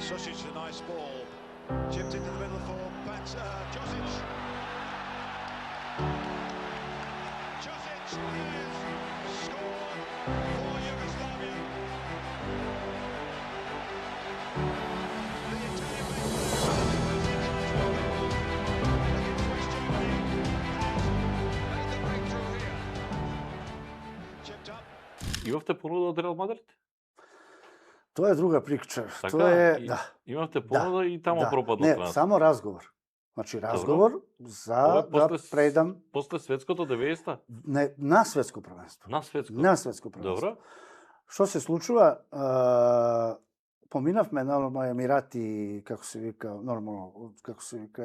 Susic, a nice ball. Chipped into the middle for Josic. Josic has scored for Yugoslavia. The Italian against West Germany made the breakthrough here. Chipped up. Имавте понуда од Реал Мадрид? Тоа е друга прича. Така, Тоа е, и, да. Имавте понуда и тамо да. пропадна Не, трансфер. само разговор. Значи разговор за Ова да предам после светското 90-та? не, на светско првенство. На светско. На светско првенство. Добро. Што се случува? Поминавме нормално Емирати, како се вика, нормално, како се вика,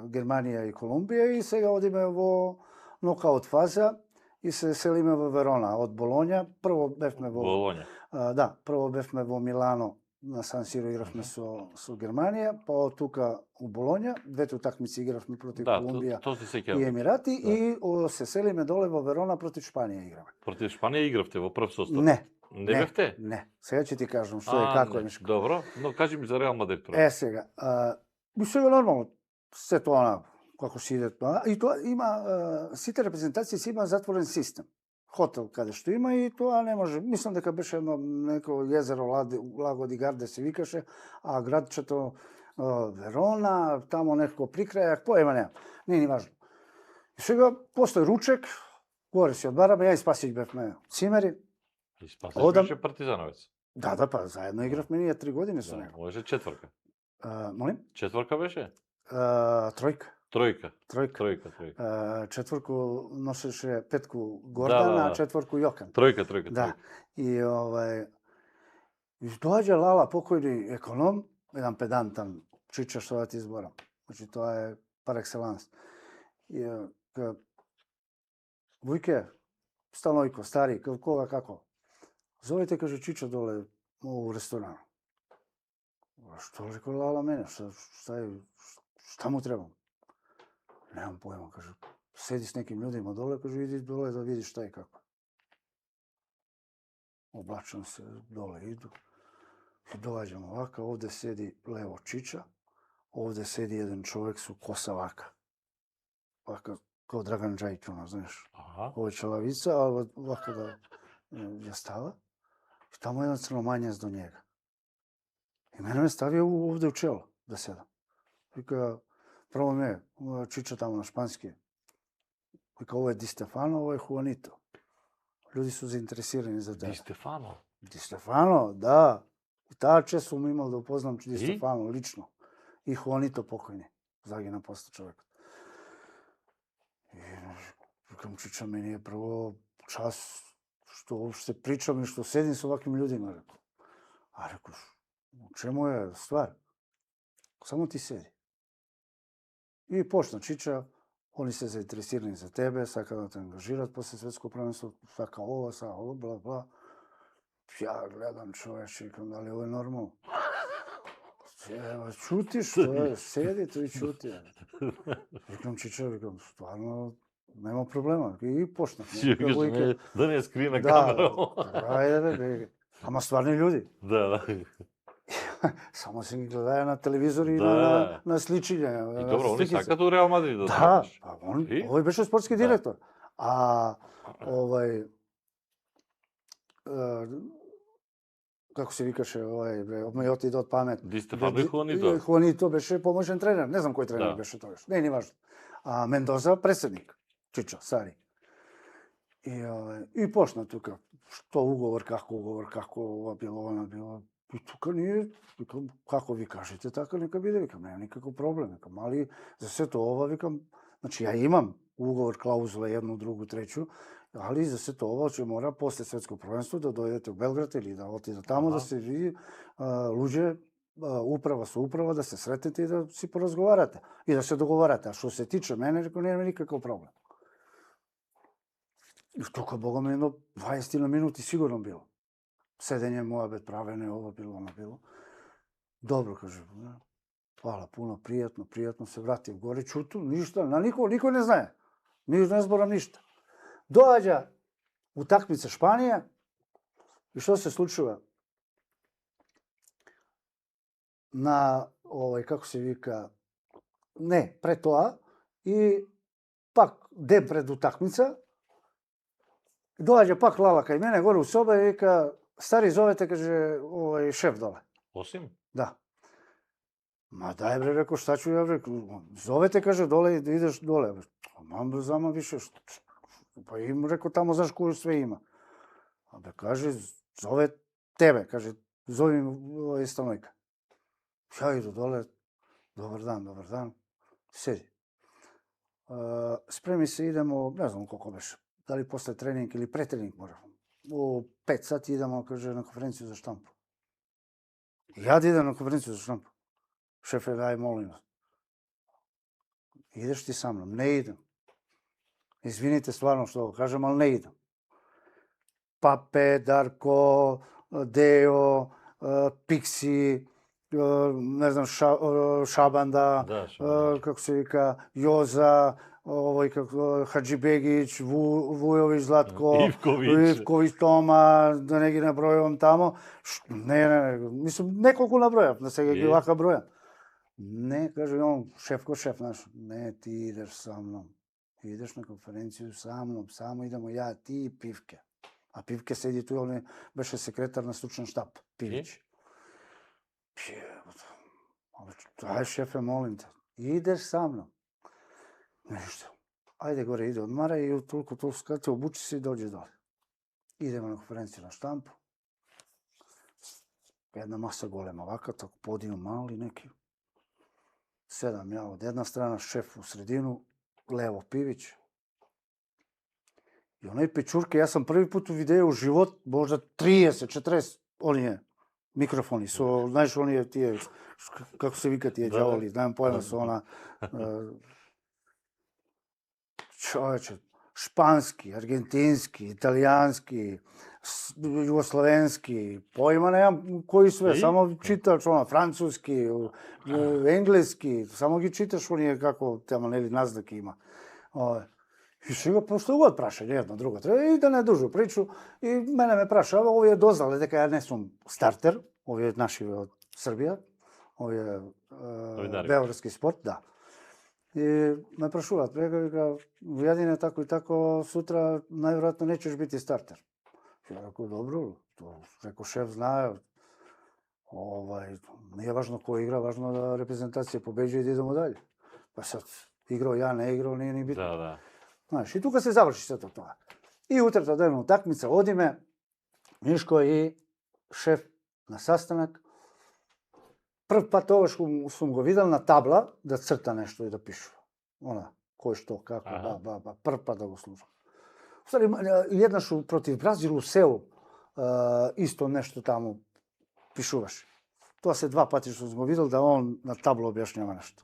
Германија и Колумбија и сега одиме во нокаут фаза и се селиме во Верона од Болоња. Прво бевме во Болоња. да, прво бевме во Милано, на Сан Сиро игравме со Германија, па од тука у Болоња, двете утакмици игравме против Колумбија тоа се и сеќавам. Емирати Да. и се селиме доле во Верона против Шпанија играме. Против Шпанија игравте во прв состав? Не. Не бевте? Не. Сега ќе ти кажам што е како е нешко. Добро, но кажи ми за Реал Мадрид прво. Сега, сега нормално се тоа како си иде тоа и тоа има сите репрезентации си има затворен систем. Хотел каде што има и тоа не може. Мислам дека беше едно неко језеро Лаго ди Гарде се викаше, а градчето Верона, тамо некако прикрај, поема нема. Не ни важно. И сега после ручек, горе си одбараме, ја и Спасиќ бевме цимери. И Спасиќ беше партизановец. Да, па заедно игравме ние 3 години со него. Може четврка. Молим? Четврка беше? Тројка. Тројка. Четврку носеше Петку Гордан, Да. а четврку Јокан. Тројка. Да. И доаѓа Лала, покојни економ, еден педантан, Чича, што да ти изборам. Значи тоа е пар екселанс. И Вујке, Станојко, стари, кога како? Зовете, каже Чича доле у ресторан. Што рекол Лала мене? Шта му требам? Немам појма, каже. Седи с неким људима доле, каже, иди доле да видиш шта и како. Облачам се, доле иду. И доаѓам овака, овде седи лево Чича, овде седи еден човек со коса вака. Вака, као Драган Джајќуна, знаеш. Овој челавица, а вака да ја става. И таму еден црномањец до njega. И мене ме ставија овде у чело да седам. Вика, прво ме, Чича таму на шпански. Вика, ово е Ди Стефано, ово е Хуанито. Луѓе се заинтересирани за тоа. Ди Стефано, да. И таа чест сум имал да упознам Ди Стефано лично. И Хуанито покојни. Загина после човекот. И викам, Чича, мене е прво час што уопште причам и што седим со ваквим људима, рекол. А рекош, чему е ствар? Само ти седи. И почна Чича, они се заинтересирани за тебе, сака да те ангажират после светско првенство, сака ова, бла. Ја гледам човече, викам, дали ово е нормално? Чути што е, седи тој чути. Викам, Чича, викам, стварно, нема проблема. И почнах. Да не скри на камера. Ајде бе, ама стварни људи. Да. Само се ги гледаја на телевизор и на сличиња. И добро, они сакат у Реал Мадрид да да, овој беше спортски директор. А како се викаше, ме отиде од памет. Ди Стефано и Хуанито. Хуанито беше помошен тренер, не знам кој тренер беше тогаш. Не е важно. А Мендоза председник, Чичо, Сари. И почна тука, што уговор, како ова било, она било. И тука ние, викам, како ви кажете, така нека биде, викам, нема никаков проблем, викам, али за сето ова, викам, значи ја имам уговор, клаузула, едно, другу, тречу, али за сето ова ќе мора после светско првенство да дојдете у Белград или да отиде таму да се види луѓе, управа со управа, да се сретнете и да си поразговарате и да се договарате. А што се тиче мене, рекол, нема никаков проблем. И тука, бога ми, едно 20 минути сигурно било. Седење, муабет, правење, ова било, она било. Добро, кажу. Фала, пуно, пријатно, се вратив горе, чуту, ништа, на никој не знае. Не зборам ништа. Доаѓа утакмица Шпанија и што се случува? na, kako se vika, ne, pre тоа, i pak ден пред утакмица, доаѓа пак Лала кај мене горе у соба и вика, стари, зовете, каже, шеф доле. Осим? Да. Ма дај бре, реко, шта ću ја, реко, зовете, каже, доле, да идеш доле. Мам бре, зама више, па им, реко, тамо знаеш кој све има. А бе, каже, зове тебе, каже, зови станојка. Ја иду доле, добар дан, седи. Спреми се, идемо, не знам колко беше, дали после тренинг или пред тренинг мора. У 5 сати идемо, каже, на конференција за штампу. Ја да идем на конференција за штампу. Шефе, дај, молим. Идеш ти са мном? Не идем. Извините стварно што го кажем, ал не идем. Папе, Дарко, Део, Пикси, не знам, Шабанда, како се вика, Јоза, Хаджибегич, Вујович, Златко, Ивкович, Тома, да не ги набројувам тамо. Не, мислам, неколку набројав, да сега ги вака бројам. Не, каже он, шеф наш, не, ти идеш са мном. Идеш на конференцiju са мном, само идемо ја, ти и Пивке. А Пивке седи туј, он беше секретар на стручен штаб, Пивич. Ај, шефе, молим те, идеш са мном. Нешто. Ајде горе, иде одмара и толку скате, обучи се и доđe доле. Идеме на конференција на штампу. Една маса голема вака, тако подиум мали неки. Седам ја од една страна, шеф у средину, лево Пивич. И онај печурке, јас сам први пут видео у живот, можда 30-40 оние микрофони, со, знаеш, оние тие, како се вика тие ѓаволи, знаем појма со она, човече, шпански, аргентински, италијански, југословенски, појма неам кои све, само читаш она, француски, енглески, само ги читаш оние како тема, нели, назнаки има. И сега просто го праша, една друга треба, и да не дужу причу, и мене ме праша, овие дознале дека ја не сум стартер, овие наши од Србија, овие Београдски спорт, да. И ме прашуваат, вика, Вујадине, тако и тако, сутра најверојатно не ćeš бити стартер. Ја рекол, добро, реко, шеф знае, не е важно кој игра, важно да репрезентација побеđuje и да идемо даље. Па сад, игрao ја, не игрao, не е ни битно. Да. Знаеш, и тука се заврши сето тоа. И утрата ден утакмица, одиме, Мишко и шеф на састанак. Прв пат тогаш сум го видел на табла да црта нешто и да пишува. Она, кој што, како, прв пат да го слушам. Устари, еднаш против Бразил у Сеул, исто нешто таму пишуваше. Тоа се 2 пати што сум го видел да он на табла објашњава нешто.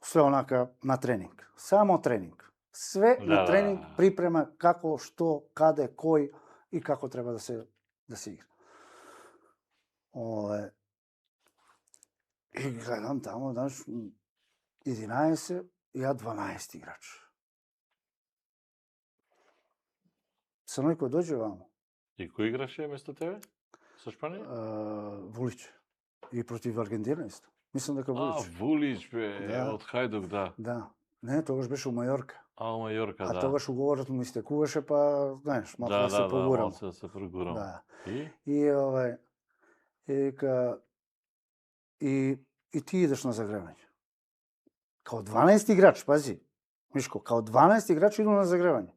Све онака на тренинг. Само тренинг. Све на тренинг припрема како, што, каде, кој и како треба да се игра. И гледам тамо, знаеш, 11, ја 12 играч. Санојко доđe вамо. И кој играше место тебе? Со Шпанија? Вулич. И против Аргентина исто. Мислам дека Вулич. Вулич, бе, од Хајдук, да. Да. Не, тогаш беше у Мајорка. У Мајорка, да. А тогаш уговорот му истекуваше, па, знаеш, малку да се погурам. Да, се прогурам. Да. И ти идеш на загревање. Као 12 играч, пази, Мишко, као 12 играч иду на загревање.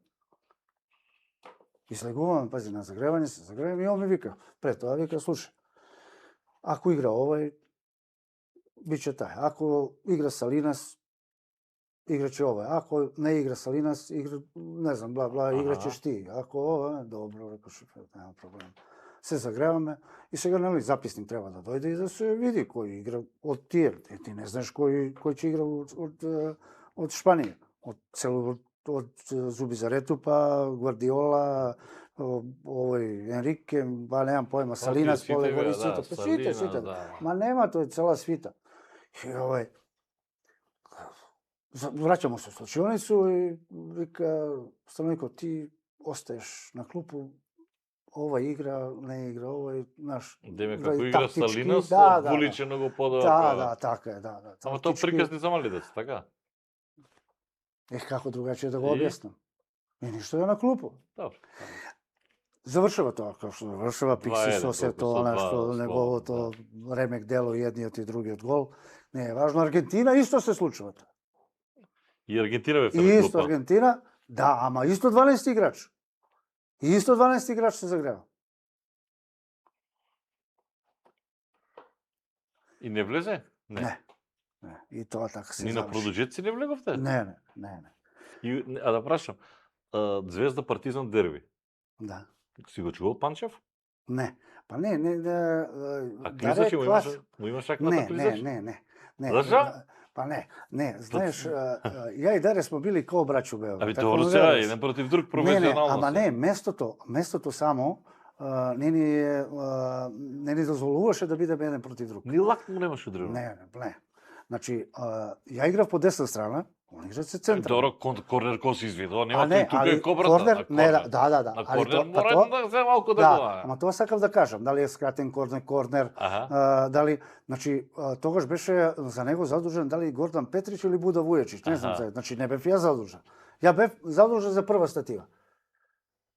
И слегуваме, пази, на загревање се загреваме и он ми вика, пред тоа вика, слушај, ако игра овај, биче тај. Ако игра Салинас, играче овај. Ако не игра Салинас, игра, не знам, бла, играчеш ти. Ако ова, добро, рекош, нема проблем. Се загреваме и сега, нели, записник треба да дојде и да се види кој игра од тие. Ти не знаеш кој ќе игра од Шпанија. Од Зуби Зарету, па Гвардиола, овој Енрике, ба немам појма, Салинас, поле гори сите. Сите. Ма нема, тоа е цела свита. И враќамо се во случајницу и вика, Станојко, ти остаеш на клупу, ова игра, не игра, овој наш Демек, игра ако и игра тактички, Салинас, да, да, Вулич е многу подобар. да, така е, да. Ама тоа тактички. приказни за мали деца, така? Како другачие да го И? објаснам? И ништо е на клупу. Добро. Завршува тоа, како што завршува, Пикси 2:1, со се толку, тоа, со нешто, два, неговото слободно, ремек дело и едниот и другиот гол. Не е важно. Аргентина исто се случува тоа. И Аргентина бе И на исто клупа. Аргентина, да, ама исто 12 играч. И исто 12 играч се загрева. И не влезе? Не. И тоа така се Ни на заврши. продолжетци не влеговте? Не. А да прашам, Звезда Партизан дерби. Да. Си го чувал Панчев? Не. Па не. А Клизач му имаш акната Клизач? Не. Зашо? Па не, знаеш, ја и Даре смо били као браќу у Београд. Аби Така добро ме сега, веруваш. еден против друг Не, професионално. ама не, местото само не ни дозволуваше да бидеме еден против друг. Ни лак му немаше друго. Не. Значи, ја играв по десна страна, он игра се центар. Добро, корнер кој се извидува, А нема не, тука али е кобрата. корнер, не, да. На али корнер па мора да взе малку да го... ама тоа сакав да кажам, дали е скратен корнер, дали, значи, тогаш беше за него задужен дали Гордан Петрич или Буда Вујачич, не знам сега, значи не бев ја задужен. Ја бев задужен за прва статива.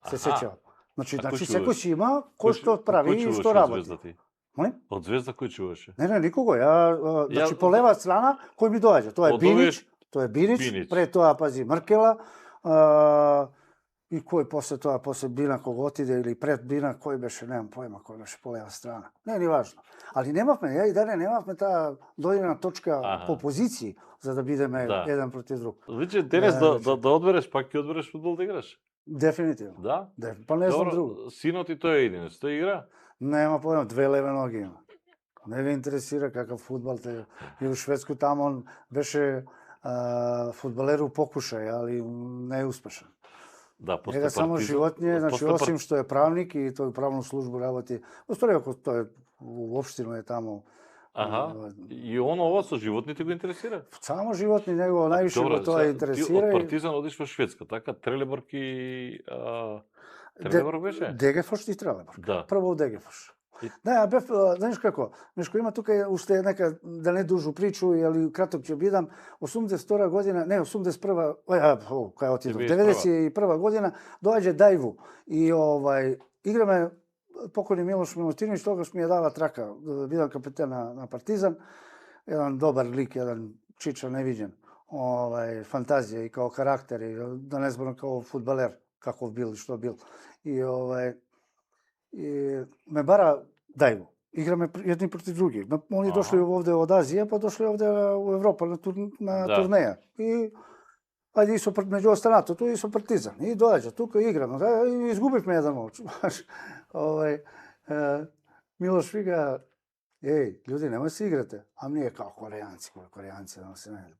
Се сеќавам. Значи секој си има кој што прави и што работи. Молим? Од Звезда кој чуваше? Не, никого. Значи по лева страна кој ми доаѓа? Тоа е Бинич, пред тоа пази Мркела, и кој после Бина кога отиде или пред Бина, кој беше, немам појма, кој беше по лева страна. Не, ни важно. Али немавме, ја и Даре немавме таа дојдена точка по позиции за да бидеме еден против друг. Значи денес да одбереш, пак ќе одбереш фудбал да играш? Дефинитивно. Да? Па не знам друго. Синот и тој е единец, тој игра? Нема појма, 2 леве ноги има. Не ви интересира какав фудбал те. И у Шведско таму он беше фудбалер у покушај, али не е успешен. Да, после Нега само животње, значи осим што е правник и тој правну службу работи. Устори ако тој у општина е таму. И ова со животните го интересира? Само животни него највише го тоа интересира. Од Партизан одиш во Шведска, така? Трелеборг и... Трелеборг беше? Дегефош и Трелеборг. Да. Прво у Дегефош. Да, ја бев, знаеш како, Мишко има тука уште нека да не дужу причу, али краток ќе бидам, 82 година, не, 81, кај отидов, 91 година доаѓа Дајву и играме покойни Милош Милутиновиќ, тогаш ми ја дава трака, да бидам капитен на Партизан, еден добар лик, еден чича невиđен, фантазија и као карактер, и да не зборам као фудбалер, каков бил и што бил. И ме бара Дајво. Играме едни против други. Они дошли овде од Азија, па дошли овде у Европа на турнеја. И ајде и со меѓу останатото и со Партизан. И доаѓа тука играме. И изгубивме еден моч. Милош вика, луѓе, нема се играте. А ние као корејанци,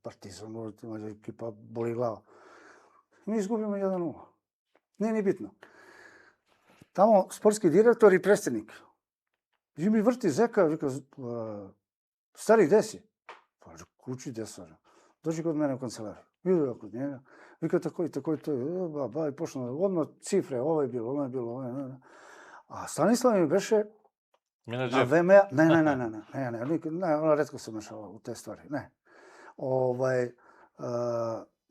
Партизан, екипа боли глава. Ми изгубиме 1-0. Не ни битно. Тамо спортски директор и претседник. И ми врти зека, вика, стари, где си? Па, кучи, де сора. Доши код мене у канцеларија. Иду код njega. Вика, такој, тој, и почна одма цифре, ова е било. А Станислав ми беше на ВМА, не, ретко се мешава у те ствари, не.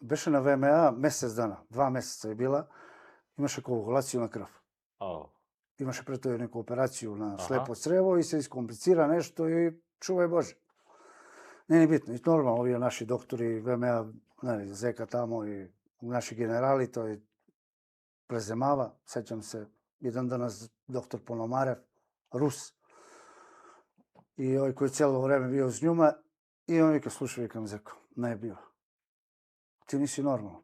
Беше на ВМА месец дана, 2 месеца е била, имаше коагулација на крв. Имаше пред тој неку операцију на слепо црево и се искомплицира нешто и чувај Боже. Не е битно. И нормално, овие наши доктори, ВМА, зека тамо и наши генерали, тој преземава. Сеќам се, еден данас доктор Пономарев, Рус. И овој кој цело време био с њума, и он вика, слушај, викам, зеко, не бива. Ти не си нормално.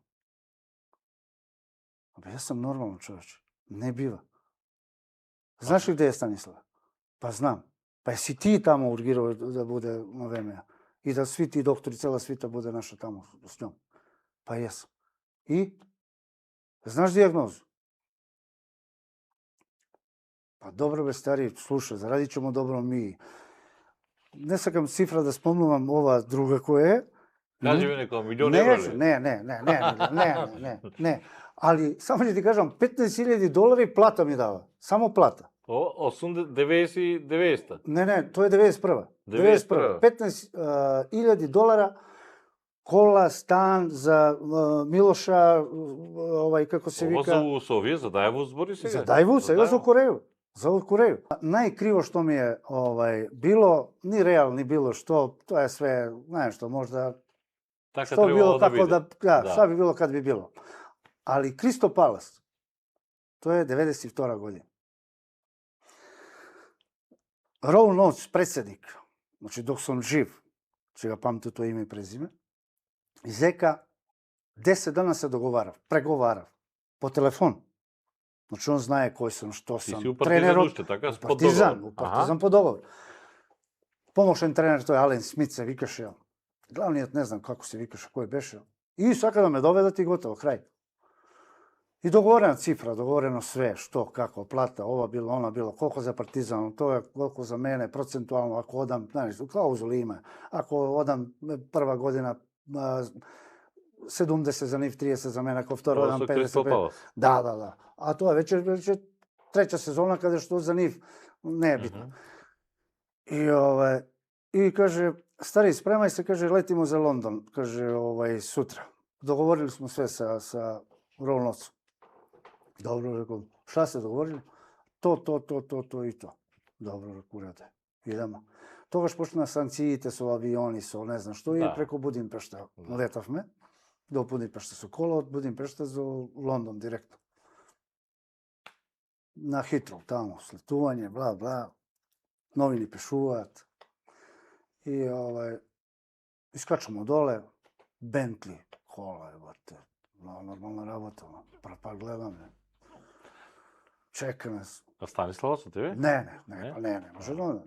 Јас сам нормално човече. Не бива. Знаеш ли где е Станислав? Па знам. Па си ти тамо ургирал да буде на ВМА. И да сви ти доктори, цела свита буде наша тамо с њом. Па јас. И? Знаеш дијагнозу? Па добро бе, стари, слушај, заради чему добро ми. Не сакам цифра да спомнувам ова друга која е. Кажи ми некој милион евро ли? Не. Ali, samo ću ti kažem, $15,000 plata mi dava. Samo plata. 90. Ne, to je 91. 91.. $15,000 kola, stan za Miloša, kako se Ова vика... за условие, за Дајво збори сега. За Дајву, сега за Кореју. За Кореју. Најкриво што ми е било, ни реал, ни било што, тоа е све, знаеш што, можда... Така Што би било, требало да како биде. да, шта би било кад би било. Ali Кристо Палас, тоа е 92 година. Роу Ноц, председник, значи док сум жив, сега памтам тоа име и презиме, изека 10 дана се преговарав по телефон. Значи он знае кој сум, што Ти сум. си у Партизан уште, така? У Партизан по договор. Помошен тренер тој Ален Смит се викаше. Главниот не знам како се викаше, кој беше. И сака да ме доведат и готово, крај. И договорена цифра, договорено све, што, како, плата, ова било, она било, колку за Партизан, тоа колку за мене, процентуално, ако одам, знаеш, клаузули има, ако одам прва година 70 за нив, 30 за мене, ако втора одам 50. Да. А тоа вече трета сезона каде што за нив не е битно. И каже, стари, спремај се, каже, летимо за Лондон, каже, сутра. Договорили сме све sa Роу Ноц. Добро, рекол, шта се договорили? То и то. Добро, рекол, реде. Идемо. Тогаш почна санкциите со авиони, со не знам што, и преку Будимпешта летавме. До Будимпешта со кола, од Будимпешта за Лондон директно. На Хитроу, тамо, слетување, бла. Новини пишуваат. И искачаме доле, Бентли, кола е, бате, нормална работа, па гледаме. Чекаме. А Станислава со тебе? Не, може да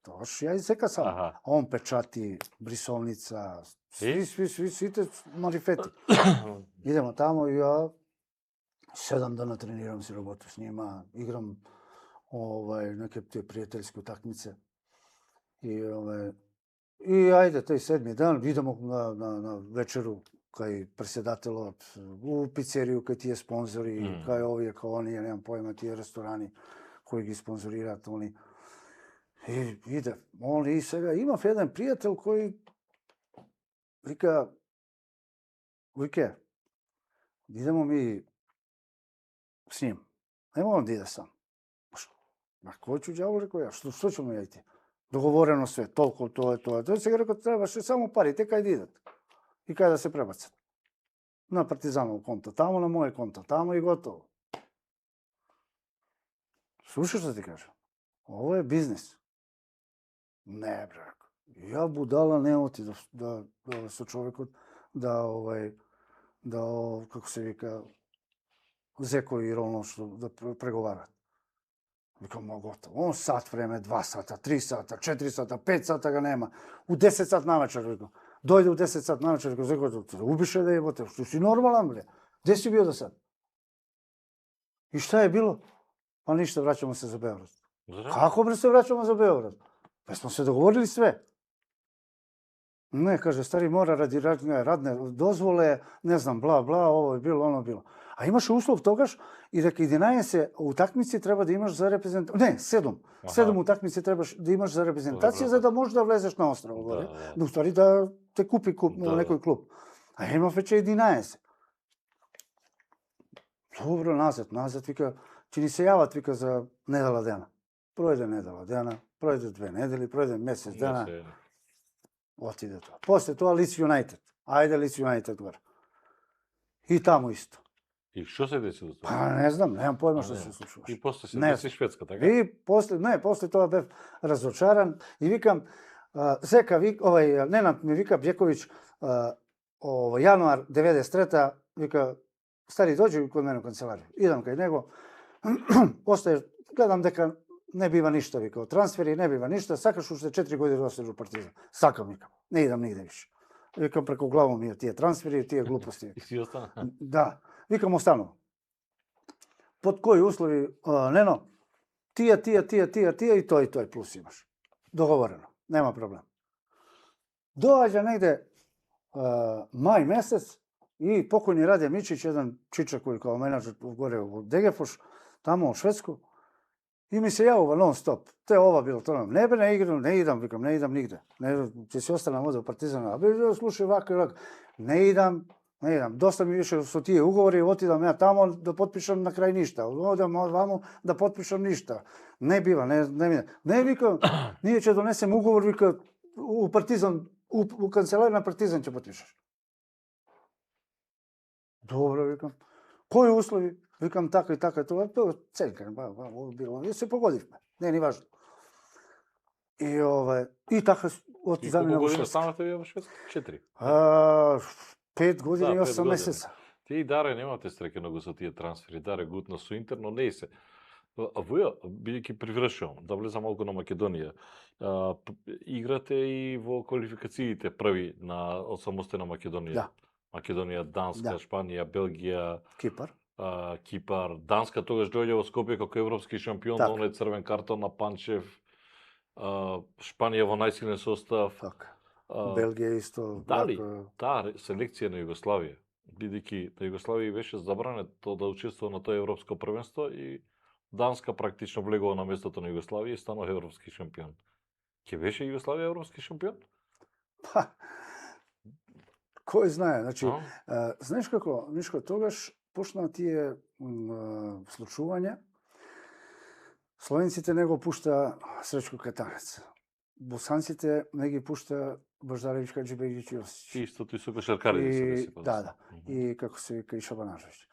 Тогаш ја и сека сам. Он печати, брисовница, сите марифети. Идемо тамо и ја 7 дана тренирам, си работам с нима, играм неке тие пријателјски утакмице. И ајде, тој 7 дан, идемо на вечеру кај председателот, у пицерiju, кај тие спонзори, кај овие, кај оние, немам појма, тие ресторани кои ги спонзорираат они. И иде, и сега имав еден пријател кој вика, Вујке, идемо ми с ним. Не можам да иде сам. Ма кој ќе ѓавол, рекој ја, што ќе му јајте? Договорено све, толку, тоа. Тој сега рекој, требаше само парите кај да идат. И кај да се пребацат. На Партизанов конто тамо, на моје конто тамо и готово. Слушаш што ти кажа? Ово е бизнес. Не, бре. Ја будала не оти со човекот како се вика, Зеко и Роно што да преговарат. Викам, готово. Он сат време, 2 сата, 3 сата, 4 сата, 5 сата ga нема. У 10 сат навечер, викам. Дојде у 10 сат навечер, викам, Зеко, убише да ебате, што си нормален, бре? Где си био до сад? И шта е било? Па ништо, враќамо се за Београд. Како бре се враќамо за Београд? Па сме се договорили све. Не, каже, стари, мора ради радне дозволе, не знам, бла, ово е било, оно било. А имаше услов тогаш и дека 11 утакмици треба да имаш за репрезентација. Не, 7. 7 утакмици требаш да имаш за репрезентација за да можеш да влезеш на островот горе. Но ствари да те купи некој клуб. А имав веќе 11. Добро, назад, вика, ќе ни се јават, вика, за недела дена. Пројде недела дена, пројде 2 недели, пројде месец дена. Отиде тоа. После тоа Лиц Юнајтед. Ајде Лиц Юнајтед горе. И таму исто. И што се деси до тоа? Па не знам, немам појма што се случуваше. И после се деси Шведска, така? И после тоа бев разочаран и викам, Зека, Ненад ми вика, Бјековиќ, јануар 93-та, вика, стари, доđи код мене у канцеларија. Идам кај него, после гледам дека не бива ништо, вика, од трансфери не бива ништо, сакаш уште 4 години да остеш у Партизан. Сакам, викам, не идам нигде више. Викам, преку глава ми тие трансфери, тие глупости. И си остана? Да, викам, останувам. Под кои услови, Нено, тие и тој плюс имаш. Договорено, нема проблем. Доаѓа негде мај месец i pokojni Rade Mičić, jedan čiča koji kao menadžer gore u Degerfors, tamo u Švedsku, i mi se javova non stop. To je ova bilo, to nam, ne igram, ne idam, vikam, ne idam nigde. Ne, će si ostanem ovdje u Partizana. A bi slušaj ovako i ovako. Ne idam. Dosta mi više su ti ugovori, otidam ja tamo da potpišem na kraj ništa. Odem vamo da potpišem ništa. Ne biva, ne vikam, nije će donesem ugovor, vikam, u Partizan, u kancelariju na Partizan će potpišeš. Dobro, vikam. Koji uslovi? Vikam, tako i tako, to je cenka, ovo bilo, i se pogodih me, ne, ni važno. I tako I koliko godina станате вие во Шведска? 4? 5 години и 8 месеца. Тие и Даре немате среќа многу со тие трансфери, Даре гутна со Интер, но не се. Вие, бидејќи привршувам, да влезам малку на Македонија, играте и во квалификациите први од самостојна Македонија. Да. Македонија, Данска, Шпанија, Белгија, Кипар. Кипар. Данска тогаш дојде во Скопје како европски шампион, оној црвен картон на Панчев. Шпанија во најсилен состав. Така. Белгија исто. Дали таа селекција на Југославија, бидејќи на Југославија беше забрането да учествува на тоа европско првенство и Данска практично влегува на местото на Југославија и станува европски шампион. Ќе беше Југославија европски шампион? Па, кој знае, значи, знаеш како, Мишко, тогаш почнаа тие случувања, словенците не го пушта Сречко Катанец. Босанците не ги пушта Бождаревич Хаџибегич Јосич. Истото и со кошаркари да се деси. Да. И како се вика и Шабанажович.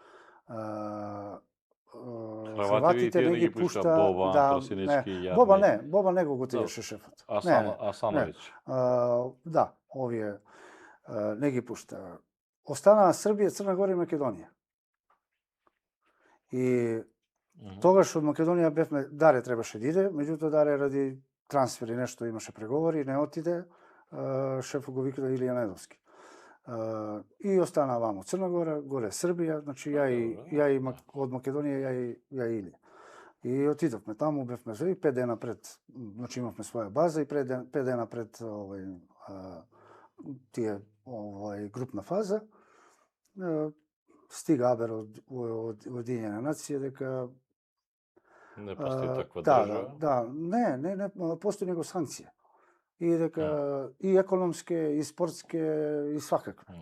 Хрватите не ги пушта Боба, Тросинечки и Јарни. Боба не го готираше шефот. Асановиќ. Да, овие не ги пушта. Останаа Србија, Црна Гора и Македонија. И тогаш од Македонија бевме, Даре требаше да иде, меѓутоа Даре ради трансфери нешто имаше преговори, не отиде, шефот го вика Илија Недовски. И остана вамо Црна Гора, горе Србија, значи ја и од Македонија ја и Илија. И отидовме таму, бевме и 5 дена пред, значи имавме своја база и 5 дена пред тие групна фаза, стига Абер од Уединjene нации дека не постои таква држава. Да, не постои него санкција. И дека и економске, и спортске, и свакакви.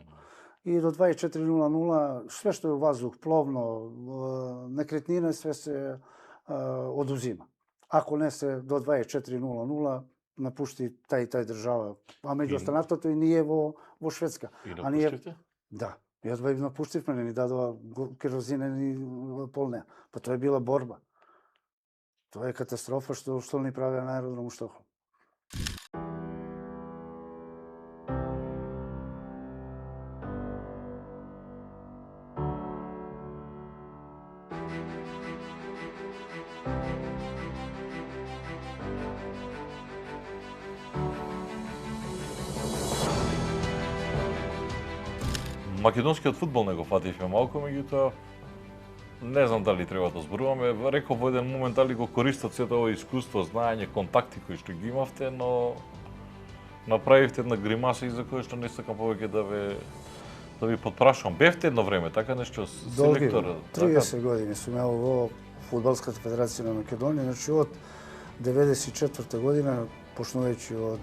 И до 24:00 све што е ваздух, пловно, некретнина, све се одузима. Ако не се до 24:00 напушти тај држава, а меѓу останатото и ние во Шведска. И напуштивте? Да. Јас и напуштивме, не ни дадува керозина ни полнеа. Па тоа е била борба. Тоа е катастрофа што ни правеа на аеродром Штокхолм. Македонскиот фудбал не го фативме малку, меѓутоа не знам дали треба да зборуваме. Реков во еден момент дали го користат сето ова искуство, знаење, контакти кои што ги имавте, но направивте една гримаса и за која што не сакам повеќе да ви подпрашувам. Бевте едно време, така нешто, селектор? 30 години сум ја во Фудбалската федерација на Македонија, значи од 94 година, почнувајќи од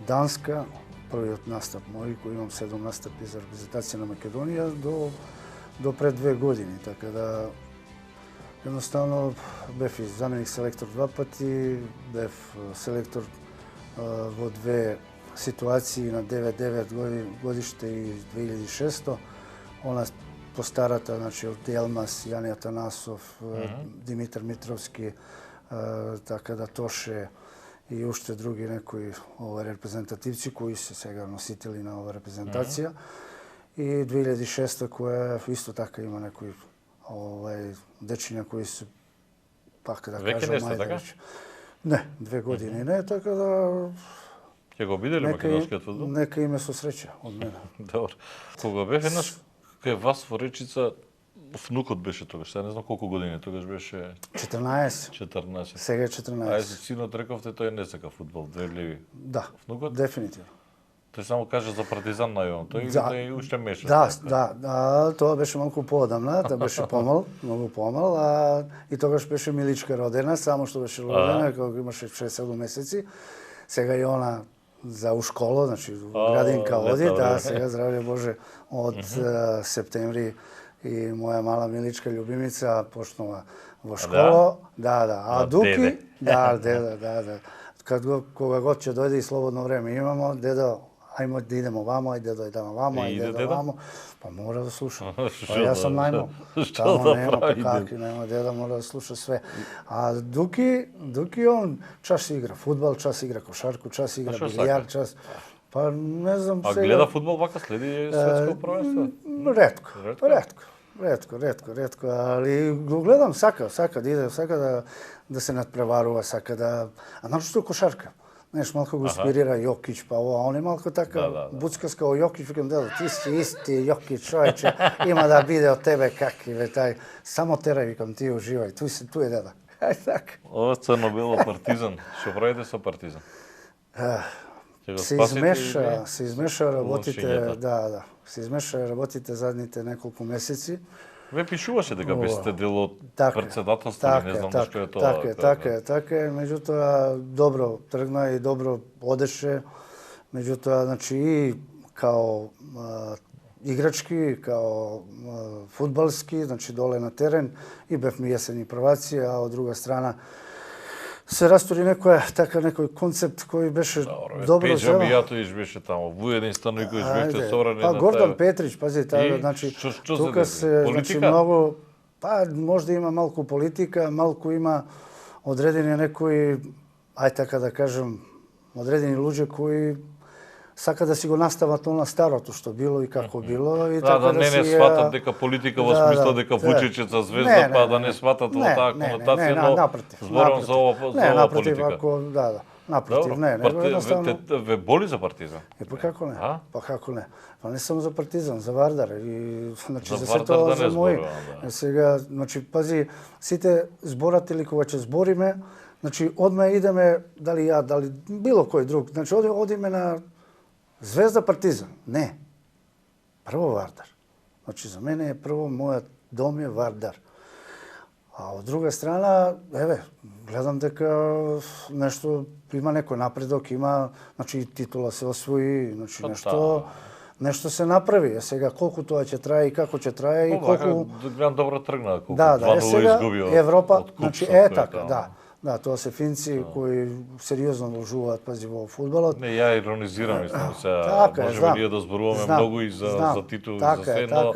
Данска, првиот настап мој, кој имам 7 настапи за репрезентација на Македонија, до пред 2 години, така да едноставно бев и заменик селектор 2 пати, бев селектор во 2 ситуации на 99 годиште и 2600. Она по старата, значи од Елмас, Јани Атанасов, Димитар Митровски, така да Тоше и уште други некои репрезентативци кои се сега носители на ова репрезентација. И 2006 која исто така има некои дечиња кои се пак да кажам Веќе не така? Не, 2 години не, така да ќе го виделе македонскиот фудбал? Нека име со среќа од мене. Добро. Кога бев еднаш кај вас во Речица, внукот беше тогаш, сега не знам колку години, тогаш беше 14. Сега е 14. А синот рековте тој не сака фудбал, верливи. Да, внукот? дефинитивно. Тој само кажа за Партизан најавно. Тој Да. тој уште меше. Да, тоа беше малку поодамна, тоа беше помал, многу помал, и тогаш беше Миличка родена, само што беше родена, кога имаше 6-7 месеци. Сега и она за у школу, значи градинка оди, сега здравје Боже, од септември и моја мала Миличка љубимица почнува во школа. А Дуки, деда. Кога год ќе дојде и слободно време имамо, дедо, ајмо да идемо вамо, ајде да идемо вамо, ајде да вамо. Па мора да слушам. Па јас сум најмал. Тамо нема, па каки нема, деда мора да слуша све. А Дуки он час игра фудбал, час игра кошарку, час игра билијард, час... Па не знам сега... А гледа фудбал вака, следи светско првенство? Ретко, али го гледам, сака да иде, сака да се надпреварува, сака да... А начто кошарка. Знаеш, малку го инспирира Јокич, па ова, он е малку така буцкаска о Јокич, викам, дедо, ти си исти Јокич, човече, има да биде од тебе какви, бе, тај, само терај, викам, ти уживај, tu е деда. Ај така. Ова црно-бело Партизан, што правите со Партизан? Се измеша работите, се измеша работите задните неколку месеци. Ве пишуваше дека бесте дел од претседателство, не знам што е тоа. Така е, меѓутоа добро тргна и добро одеше, меѓутоа, значи, и као играчки, као фудбалски, значи доле на терен, и бевме јесени прваци, а од друга страна се растори некој концепт кој беше добро Пеџа Мијатовиќ беше таму, Вуједин Станојковиќ беште собрани. Па Гордан Петрич, пази, значи тука се многу, па можда има малку политика, малку има одредени некои, ај така да кажем, одредени луѓе кои сака да си го настават она старото што било и како било и така да не сватат дека политика во смисла дека Вучичец за звезда, па да не сватат во таа конотација, но зборам за ова политика. Напротив, едноставно. Ве боли за Партизан? Па како не? Па како не? Па не само за Партизан, за Вардар и значи за се тоа за мој. Сега, значи пази, сите зборат или кога ќе збориме, значи одма идеме, дали ја, дали било кој друг, значи одиме на Звезда Партизан? Не. Прво Вардар. Значи, за мене е прво мојот дом е Вардар. А од друга страна, гледам дека нешто има некој напредок, има, значи титула се освои, значи нешто се направи. Сега колку тоа ќе трае и како ќе трае и колку Гран добро тргна, колку 2:0 изгубио. Европа, значи така, да, тоа се финци кои сериозно вложуваат, пази, во фудбалот. Не, ја иронизирам, мислам, сега можеме ние да зборуваме многу и за титул, за све, но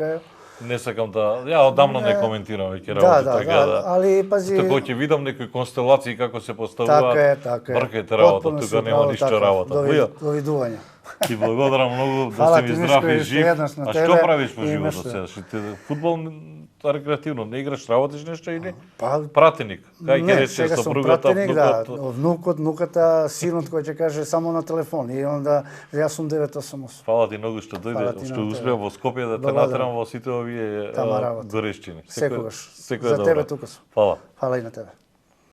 не сакам да... Ја одамна не коментирам веќе работи, така али пази... Кога ќе видам некои констелации како се поставуваат, бркајте работа, тука нема ништо работа. Довидување. Ти благодарам многу, да си ми здрав и жив. А што правиш по животот сега? Фудбал рекреативно, не играш, работиш нешто или пратеник? Кај ќе рече сопругата, внукот, внуката, синот кој ќе каже само на телефон и онда јас сум 988. Фала ти многу што дојде, што успеа во Скопје да те натерам во сите овие горешчини. Секогаш. За тебе тука сум. Фала. Фала и на тебе.